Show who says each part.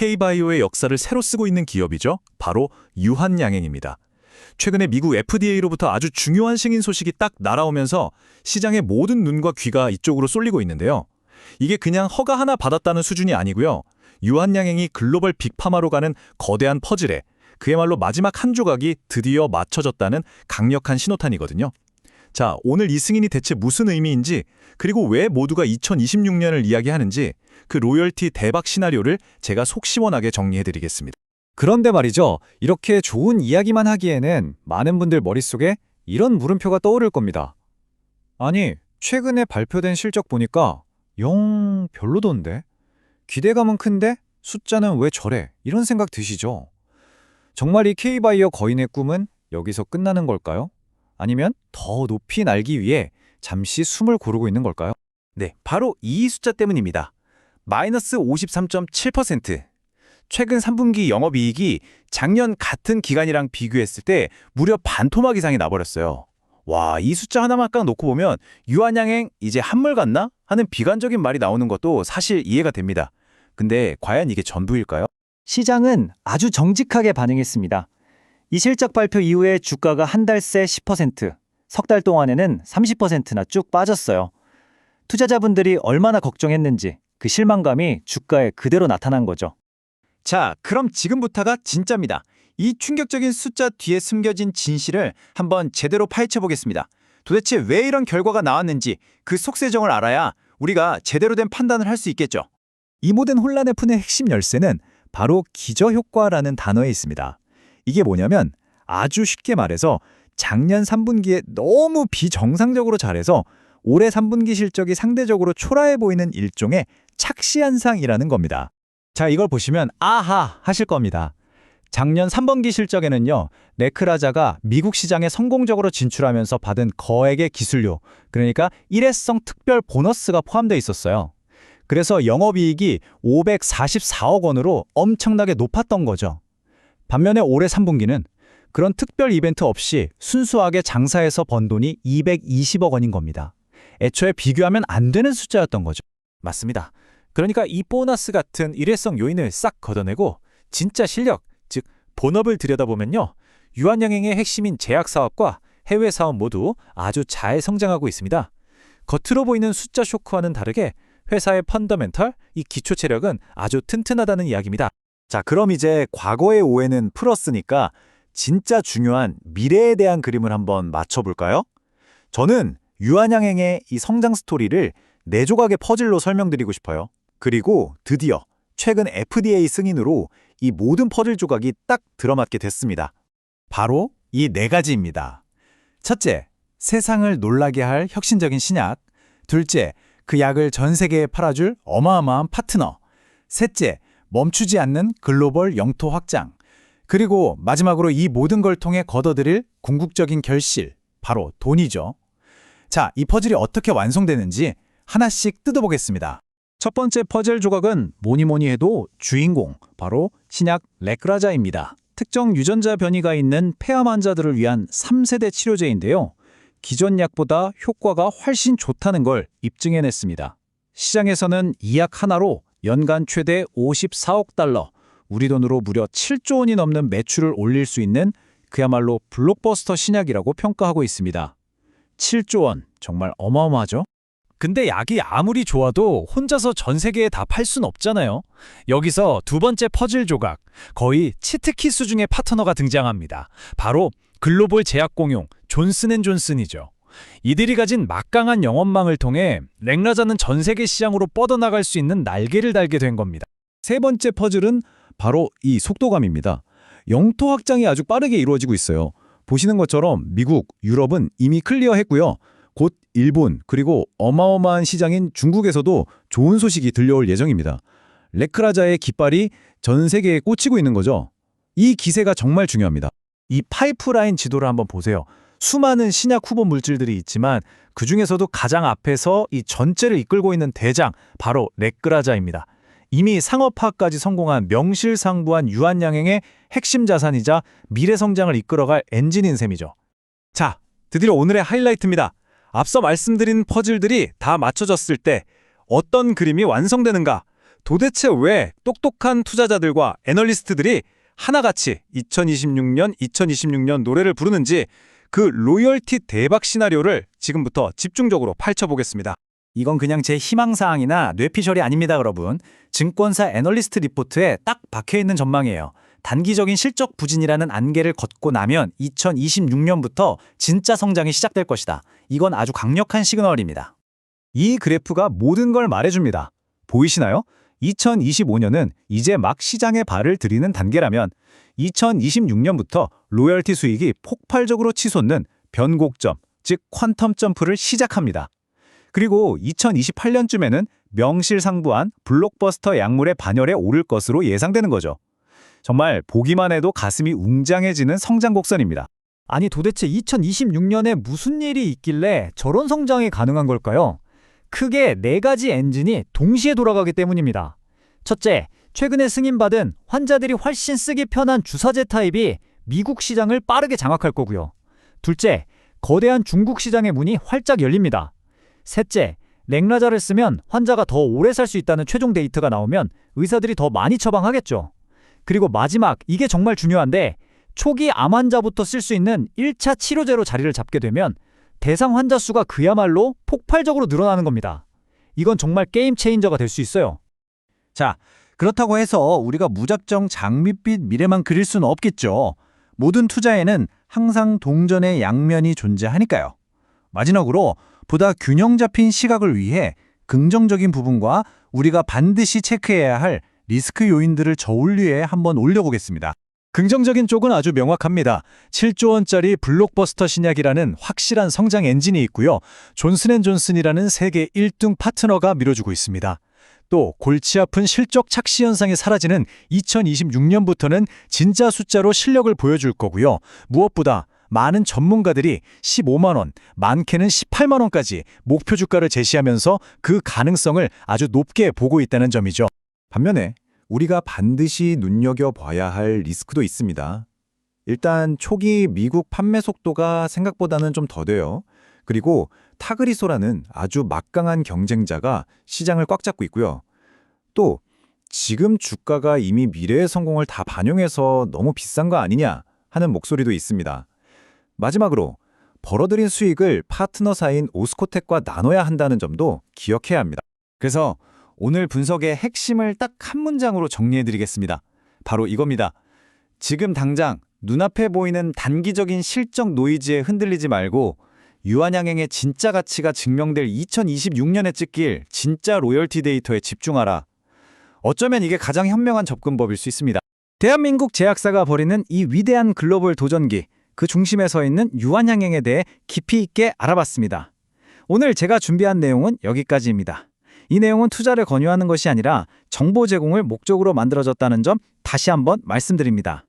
Speaker 1: K바이오의 역사를 새로 쓰고 있는 기업이죠. 바로 유한양행입니다. 최근에 미국 FDA로부터 아주 중요한 승인 소식이 딱 날아오면서 시장의 모든 눈과 귀가 이쪽으로 쏠리고 있는데요. 이게 그냥 허가 하나 받았다는 수준이 아니고요. 유한양행이 글로벌 빅파마로 가는 거대한 퍼즐에 그야말로 마지막 한 조각이 드디어 맞춰졌다는 강력한 신호탄이거든요. 자, 오늘 이 승인이 대체 무슨 의미인지, 그리고 왜 모두가 2026년을 이야기하는지 그 로열티 대박 시나리오를 제가 속 시원하게 정리해드리겠습니다.
Speaker 2: 그런데 말이죠. 이렇게 좋은 이야기만 하기에는 많은 분들 머릿속에 이런 물음표가 떠오를 겁니다. 아니, 최근에 발표된 실적 보니까 영 별로던데? 기대감은 큰데 숫자는 왜 저래? 이런 생각 드시죠? 정말 이 K바이오 거인의 꿈은 여기서 끝나는 걸까요? 아니면 더 높이 날기 위해 잠시 숨을 고르고 있는 걸까요?
Speaker 3: 네, 바로 이 숫자 때문입니다. 마이너스 53.7%. 최근 3분기 영업이익이 작년 같은 기간이랑 비교했을 때 무려 반토막 이상이 나버렸어요. 와, 이 숫자 하나만 딱 놓고 보면 유한양행 이제 한물 갔나? 하는 비관적인 말이 나오는 것도 사실 이해가 됩니다. 근데 과연 이게 전부일까요?
Speaker 4: 시장은 아주 정직하게 반응했습니다. 이 실적 발표 이후에 주가가 한 달 새 10%, 석 달 동안에는 30%나 쭉 빠졌어요. 투자자분들이 얼마나 걱정했는지 그 실망감이 주가에 그대로 나타난 거죠.
Speaker 3: 자, 그럼 지금부터가 진짜입니다. 이 충격적인 숫자 뒤에 숨겨진 진실을 한번 제대로 파헤쳐 보겠습니다. 도대체 왜 이런 결과가 나왔는지 그 속세정을 알아야 우리가 제대로 된 판단을 할 수 있겠죠.
Speaker 2: 이 모든 혼란을 푸는 핵심 열쇠는 바로 기저효과라는 단어에 있습니다. 이게 뭐냐면 아주 쉽게 말해서 작년 3분기에 너무 비정상적으로 잘해서 올해 3분기 실적이 상대적으로 초라해 보이는 일종의 착시현상이라는 겁니다. 자, 이걸 보시면 아하 하실 겁니다. 작년 3분기 실적에는요, 레크라자가 미국 시장에 성공적으로 진출하면서 받은 거액의 기술료, 그러니까 일회성 특별 보너스가 포함되어 있었어요. 그래서 영업이익이 544억 원으로 엄청나게 높았던 거죠. 반면에 올해 3분기는 그런 특별 이벤트 없이 순수하게 장사해서 번 돈이 220억 원인 겁니다. 애초에 비교하면 안 되는 숫자였던 거죠.
Speaker 5: 맞습니다. 그러니까 이 보너스 같은 일회성 요인을 싹 걷어내고 진짜 실력, 즉 본업을 들여다보면요. 유한양행의 핵심인 제약사업과 해외사업 모두 아주 잘 성장하고 있습니다. 겉으로 보이는 숫자 쇼크와는 다르게 회사의 펀더멘털, 이 기초 체력은 아주 튼튼하다는 이야기입니다.
Speaker 2: 자, 그럼 이제 과거의 오해는 풀었으니까 진짜 중요한 미래에 대한 그림을 한번 맞춰볼까요? 저는 유한양행의 이 성장 스토리를 4조각의 퍼즐로 설명드리고 싶어요. 그리고 드디어 최근 FDA 승인으로 이 모든 퍼즐 조각이 딱 들어맞게 됐습니다. 바로 이 4가지입니다. 첫째, 세상을 놀라게 할 혁신적인 신약. 둘째, 그 약을 전 세계에 팔아줄 어마어마한 파트너. 셋째, 멈추지 않는 글로벌 영토 확장. 그리고 마지막으로 이 모든 걸 통해 거둬들일 궁극적인 결실, 바로 돈이죠. 자, 이 퍼즐이 어떻게 완성되는지 하나씩 뜯어보겠습니다. 첫 번째 퍼즐 조각은 뭐니 해도 주인공, 바로 신약 레크라자입니다. 특정 유전자 변이가 있는 폐암 환자들을 위한 3세대 치료제인데요. 기존 약보다 효과가 훨씬 좋다는 걸 입증해냈습니다. 시장에서는 이 약 하나로 연간 최대 54억 달러, 우리 돈으로 무려 7조 원이 넘는 매출을 올릴 수 있는 그야말로 블록버스터 신약이라고 평가하고 있습니다. 7조 원, 정말 어마어마하죠?
Speaker 5: 근데 약이 아무리 좋아도 혼자서 전 세계에 다 팔 순 없잖아요. 여기서 두 번째 퍼즐 조각, 거의 치트키 수준의 파트너가 등장합니다. 바로 글로벌 제약 공용 존슨앤존슨이죠. 이들이 가진 막강한 영업망을 통해 렉라자는 전 세계 시장으로 뻗어나갈 수 있는 날개를 달게 된 겁니다.
Speaker 2: 세 번째 퍼즐은 바로 이 속도감입니다. 영토 확장이 아주 빠르게 이루어지고 있어요. 보시는 것처럼 미국, 유럽은 이미 클리어했고요. 곧 일본, 그리고 어마어마한 시장인 중국에서도 좋은 소식이 들려올 예정입니다. 레크라자의 깃발이 전 세계에 꽂히고 있는 거죠. 이 기세가 정말 중요합니다. 이 파이프라인 지도를 한번 보세요. 수많은 신약 후보 물질들이 있지만 그중에서도 가장 앞에서 이 전체를 이끌고 있는 대장, 바로 레크라자입니다. 이미 상업화까지 성공한 명실상부한 유한양행의 핵심 자산이자 미래 성장을 이끌어갈 엔진인 셈이죠. 자, 드디어 오늘의 하이라이트입니다. 앞서 말씀드린 퍼즐들이 다 맞춰졌을 때 어떤 그림이 완성되는가?
Speaker 3: 도대체 왜 똑똑한 투자자들과 애널리스트들이 하나같이 2026년 노래를 부르는지 그 로열티 대박 시나리오를 지금부터 집중적으로 펼쳐보겠습니다.
Speaker 2: 이건 그냥 제 희망사항이나 뇌피셜이 아닙니다, 여러분. 증권사 애널리스트 리포트에 딱 박혀있는 전망이에요. 단기적인 실적 부진이라는 안개를 걷고 나면 2026년부터 진짜 성장이 시작될 것이다. 이건 아주 강력한 시그널입니다. 이 그래프가 모든 걸 말해줍니다. 보이시나요? 2025년은 이제 막 시장에 발을 들이는 단계라면 2026년부터 로열티 수익이 폭발적으로 치솟는 변곡점, 즉 퀀텀 점프를 시작합니다. 그리고 2028년쯤에는 명실상부한 블록버스터 약물의 반열에 오를 것으로 예상되는 거죠. 정말 보기만 해도 가슴이 웅장해지는 성장 곡선입니다.
Speaker 4: 아니 도대체 2026년에 무슨 일이 있길래 저런 성장이 가능한 걸까요? 크게 4가지 엔진이 동시에 돌아가기 때문입니다. 첫째, 최근에 승인받은 환자들이 훨씬 쓰기 편한 주사제 타입이 미국 시장을 빠르게 장악할 거고요. 둘째, 거대한 중국 시장의 문이 활짝 열립니다. 셋째, 렉라자를 쓰면 환자가 더 오래 살 수 있다는 최종 데이터가 나오면 의사들이 더 많이 처방하겠죠. 그리고 마지막, 이게 정말 중요한데 초기 암 환자부터 쓸 수 있는 1차 치료제로 자리를 잡게 되면 대상 환자 수가 그야말로 폭발적으로 늘어나는 겁니다. 이건 정말 게임 체인저가 될 수 있어요.
Speaker 3: 자, 그렇다고 해서 우리가 무작정 장밋빛 미래만 그릴 수는 없겠죠. 모든 투자에는 항상 동전의 양면이 존재하니까요. 마지막으로 보다 균형 잡힌 시각을 위해 긍정적인 부분과 우리가 반드시 체크해야 할 리스크 요인들을 저울리에 한번 올려보겠습니다.
Speaker 2: 긍정적인 쪽은 아주 명확합니다. 7조 원짜리 블록버스터 신약이라는 확실한 성장 엔진이 있고요. 존슨앤존슨이라는 세계 1등 파트너가 밀어주고 있습니다. 또 골치 아픈 실적 착시 현상이 사라지는 2026년부터는 진짜 숫자로 실력을 보여줄 거고요. 무엇보다 많은 전문가들이 15만 원, 많게는 18만 원까지 목표 주가를 제시하면서 그 가능성을 아주 높게 보고 있다는 점이죠. 반면에 우리가 반드시 눈여겨봐야 할 리스크도 있습니다. 일단 초기 미국 판매 속도가 생각보다는 좀 더뎌요. 그리고 타그리소라는 아주 막강한 경쟁자가 시장을 꽉 잡고 있고요. 또 지금 주가가 이미 미래의 성공을 다 반영해서 너무 비싼 거 아니냐 하는 목소리도 있습니다. 마지막으로 벌어들인 수익을 파트너사인 오스코텍과 나눠야 한다는 점도 기억해야 합니다. 그래서 오늘 분석의 핵심을 딱 한 문장으로 정리해드리겠습니다. 바로 이겁니다. 지금 당장 눈앞에 보이는 단기적인 실적 노이즈에 흔들리지 말고 유한양행의 진짜 가치가 증명될 2026년에 찍힐 진짜 로열티 데이터에 집중하라. 어쩌면 이게 가장 현명한 접근법일 수 있습니다. 대한민국 제약사가 벌이는 이 위대한 글로벌 도전기, 그 중심에 서 있는 유한양행에 대해 깊이 있게 알아봤습니다. 오늘 제가 준비한 내용은 여기까지입니다. 이 내용은 투자를 권유하는 것이 아니라 정보 제공을 목적으로 만들어졌다는 점 다시 한번 말씀드립니다.